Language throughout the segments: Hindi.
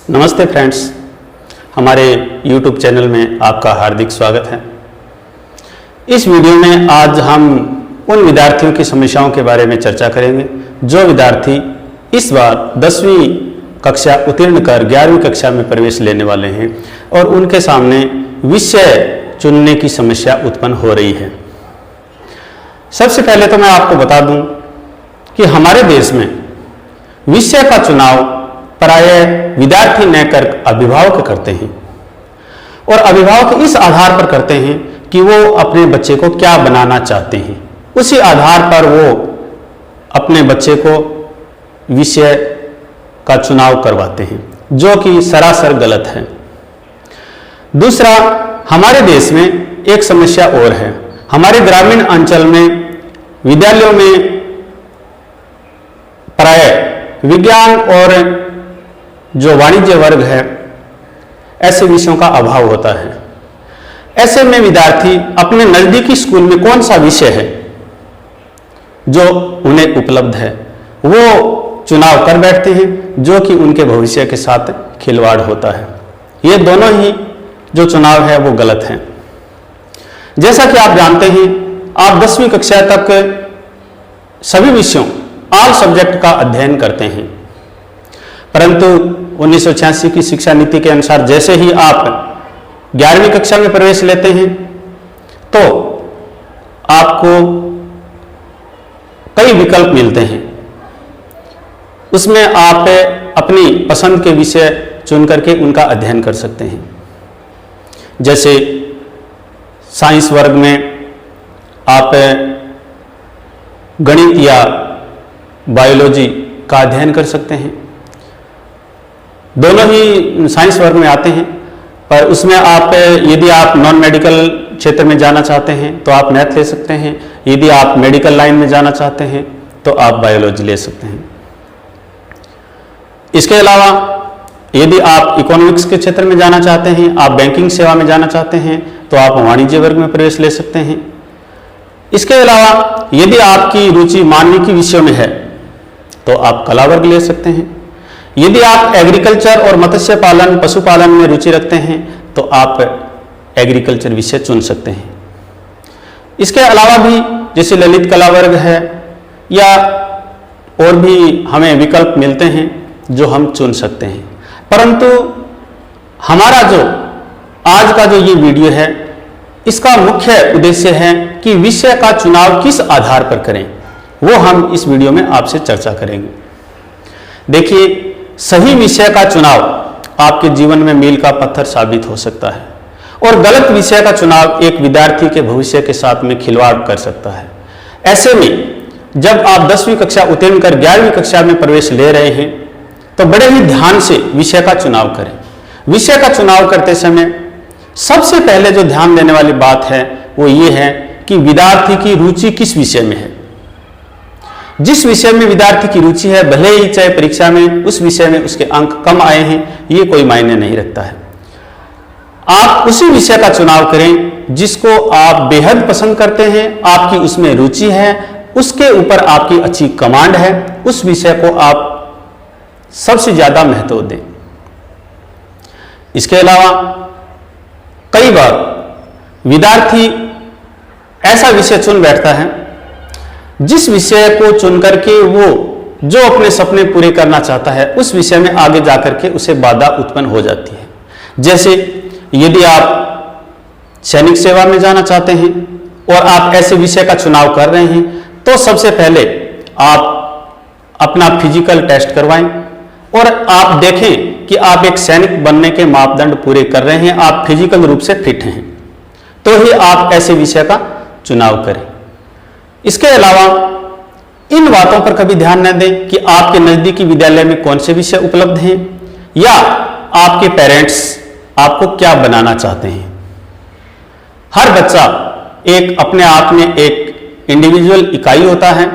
नमस्ते फ्रेंड्स, हमारे YouTube चैनल में आपका हार्दिक स्वागत है। इस वीडियो में आज हम उन विद्यार्थियों की समस्याओं के बारे में चर्चा करेंगे जो विद्यार्थी इस बार 10वीं कक्षा उत्तीर्ण कर 11वीं कक्षा में प्रवेश लेने वाले हैं और उनके सामने विषय चुनने की समस्या उत्पन्न हो रही है। सबसे पहले तो मैं आपको बता दूं कि हमारे देश में विषय का चुनाव प्रायः विद्यार्थी न कर अभिभावक करते हैं और अभिभावक इस आधार पर करते हैं कि वो अपने बच्चे को क्या बनाना चाहते हैं। उसी आधार पर वो अपने बच्चे को विषय का चुनाव करवाते हैं, जो कि सरासर गलत है। दूसरा, हमारे देश में एक समस्या और है। हमारे ग्रामीण अंचल में विद्यालयों में प्रायः विज्ञान और जो वाणिज्य वर्ग है ऐसे विषयों का अभाव होता है। ऐसे में विद्यार्थी अपने नजदीकी स्कूल में कौन सा विषय है जो उन्हें उपलब्ध है वो चुनाव कर बैठते हैं, जो कि उनके भविष्य के साथ खिलवाड़ होता है। ये दोनों ही जो चुनाव है वो गलत है। जैसा कि आप जानते हैं, आप 10वीं कक्षा तक सभी विषयों ऑल सब्जेक्ट का अध्ययन करते हैं, परंतु 1986 की शिक्षा नीति के अनुसार जैसे ही आप 11वीं कक्षा में प्रवेश लेते हैं तो आपको कई विकल्प मिलते हैं। उसमें आप अपनी पसंद के विषय चुन करके उनका अध्ययन कर सकते हैं। जैसे साइंस वर्ग में आप गणित या बायोलॉजी का अध्ययन कर सकते हैं। दोनों ही साइंस वर्ग में आते हैं, पर उसमें आप यदि आप नॉन मेडिकल क्षेत्र में जाना चाहते हैं तो आप मैथ ले सकते हैं। यदि आप मेडिकल लाइन में जाना चाहते हैं तो आप बायोलॉजी ले सकते हैं। इसके अलावा यदि आप इकोनॉमिक्स के क्षेत्र में जाना चाहते हैं, आप बैंकिंग सेवा में जाना चाहते हैं तो आप वाणिज्य वर्ग में प्रवेश ले सकते हैं। इसके अलावा यदि आपकी रुचि मानविकी विषयों में है तो आप कला वर्ग ले सकते हैं। यदि आप एग्रीकल्चर और मत्स्य पालन पशुपालन में रुचि रखते हैं तो आप एग्रीकल्चर विषय चुन सकते हैं। इसके अलावा भी जैसे ललित कला वर्ग है या और भी हमें विकल्प मिलते हैं जो हम चुन सकते हैं। परंतु हमारा जो आज का जो ये वीडियो है इसका मुख्य उद्देश्य है कि विषय का चुनाव किस आधार पर करें, वो हम इस वीडियो में आपसे चर्चा करेंगे। देखिए, सही विषय का चुनाव आपके जीवन में मील का पत्थर साबित हो सकता है और गलत विषय का चुनाव एक विद्यार्थी के भविष्य के साथ में खिलवाड़ कर सकता है। ऐसे में जब आप 10वीं कक्षा उत्तीर्ण कर 11वीं कक्षा में प्रवेश ले रहे हैं तो बड़े ही ध्यान से विषय का चुनाव करें। विषय का चुनाव करते समय सबसे पहले जो ध्यान देने वाली बात है वो ये है कि विद्यार्थी की रुचि किस विषय में है। जिस विषय में विद्यार्थी की रुचि है, भले ही चाहे परीक्षा में उस विषय में उसके अंक कम आए हैं, ये कोई मायने नहीं रखता है। आप उसी विषय का चुनाव करें जिसको आप बेहद पसंद करते हैं, आपकी उसमें रुचि है, उसके ऊपर आपकी अच्छी कमांड है, उस विषय को आप सबसे ज्यादा महत्व दें। इसके अलावा कई बार विद्यार्थी ऐसा विषय चुन बैठता है जिस विषय को चुन करके वो जो अपने सपने पूरे करना चाहता है उस विषय में आगे जाकर के उसे बाधा उत्पन्न हो जाती है। जैसे यदि आप सैनिक सेवा में जाना चाहते हैं और आप ऐसे विषय का चुनाव कर रहे हैं तो सबसे पहले आप अपना फिजिकल टेस्ट करवाएं और आप देखें कि आप एक सैनिक बनने के मापदंड पूरे कर रहे हैं, आप फिजिकल रूप से फिट हैं, तो ही आप ऐसे विषय का चुनाव करें। इसके अलावा इन बातों पर कभी ध्यान न दें कि आपके नजदीकी विद्यालय में कौन से विषय उपलब्ध हैं या आपके पेरेंट्स आपको क्या बनाना चाहते हैं। हर बच्चा एक अपने आप में एक इंडिविजुअल इकाई होता है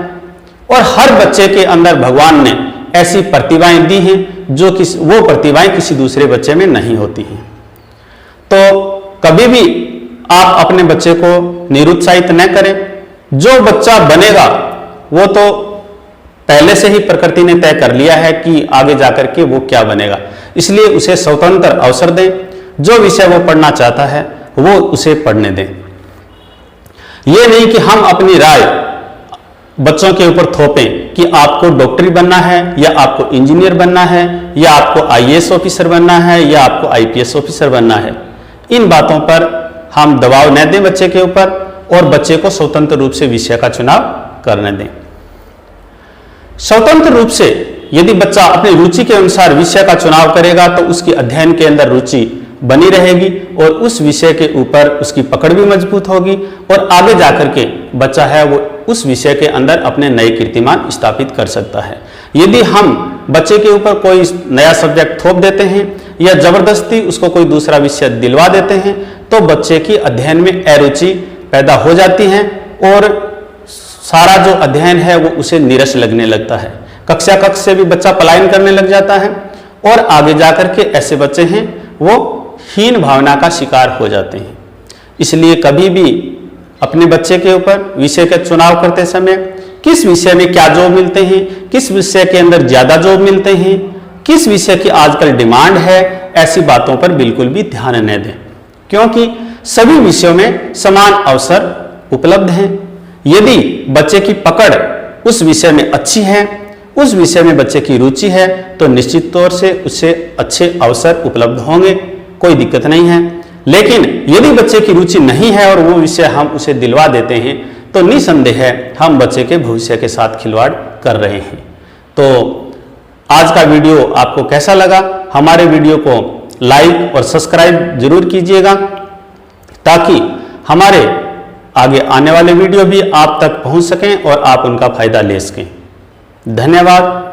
और हर बच्चे के अंदर भगवान ने ऐसी प्रतिभाएं दी हैं जो वो प्रतिभाएं किसी दूसरे बच्चे में नहीं होती हैं। तो कभी भी आप अपने बच्चे को निरुत्साहित न करें। जो बच्चा बनेगा वो तो पहले से ही प्रकृति ने तय कर लिया है कि आगे जाकर के वो क्या बनेगा, इसलिए उसे स्वतंत्र अवसर दें। जो विषय वो पढ़ना चाहता है वो उसे पढ़ने दें। ये नहीं कि हम अपनी राय बच्चों के ऊपर थोपें कि आपको डॉक्टरी बनना है या आपको इंजीनियर बनना है या आपको आईएएस ऑफिसर बनना है या आपको आईपीएस ऑफिसर बनना है। इन बातों पर हम दबाव न दें बच्चे के ऊपर और बच्चे को स्वतंत्र रूप से विषय का चुनाव करने दें। स्वतंत्र रूप से यदि बच्चा अपनी रुचि के अनुसार विषय का चुनाव करेगा तो उसकी अध्ययन के अंदर रुचि बनी रहेगी और उस विषय के ऊपर उसकी पकड़ भी मजबूत होगी और आगे जाकर के बच्चा है वो उस विषय के अंदर अपने नए कीर्तिमान स्थापित कर सकता है। यदि हम बच्चे के ऊपर कोई नया सब्जेक्ट थोप देते हैं या जबरदस्ती उसको कोई दूसरा विषय दिलवा देते हैं तो बच्चे की अध्ययन में अरुचि पैदा हो जाती है और सारा जो अध्ययन है वो उसे नीरस लगने लगता है। कक्षा से भी बच्चा पलायन करने लग जाता है और आगे जाकर के ऐसे बच्चे हैं वो हीन भावना का शिकार हो जाते हैं। इसलिए कभी भी अपने बच्चे के ऊपर विषय का चुनाव करते समय किस विषय में क्या जॉब मिलते हैं, किस विषय के अंदर ज्यादा जॉब मिलते हैं, किस विषय की आजकल डिमांड है, ऐसी बातों पर बिल्कुल भी ध्यान न दें, क्योंकि सभी विषयों में समान अवसर उपलब्ध हैं। यदि बच्चे की पकड़ उस विषय में अच्छी है, उस विषय में बच्चे की रुचि है, तो निश्चित तौर से उससे अच्छे अवसर उपलब्ध होंगे, कोई दिक्कत नहीं है। लेकिन यदि बच्चे की रुचि नहीं है और वो विषय हम उसे दिलवा देते हैं तो निसंदेह है हम बच्चे के भविष्य के साथ खिलवाड़ कर रहे हैं। तो आज का वीडियो आपको कैसा लगा? हमारे वीडियो को लाइक और सब्सक्राइब जरूर कीजिएगा ताकि हमारे आगे आने वाले वीडियो भी आप तक पहुंच सकें और आप उनका फायदा ले सकें। धन्यवाद।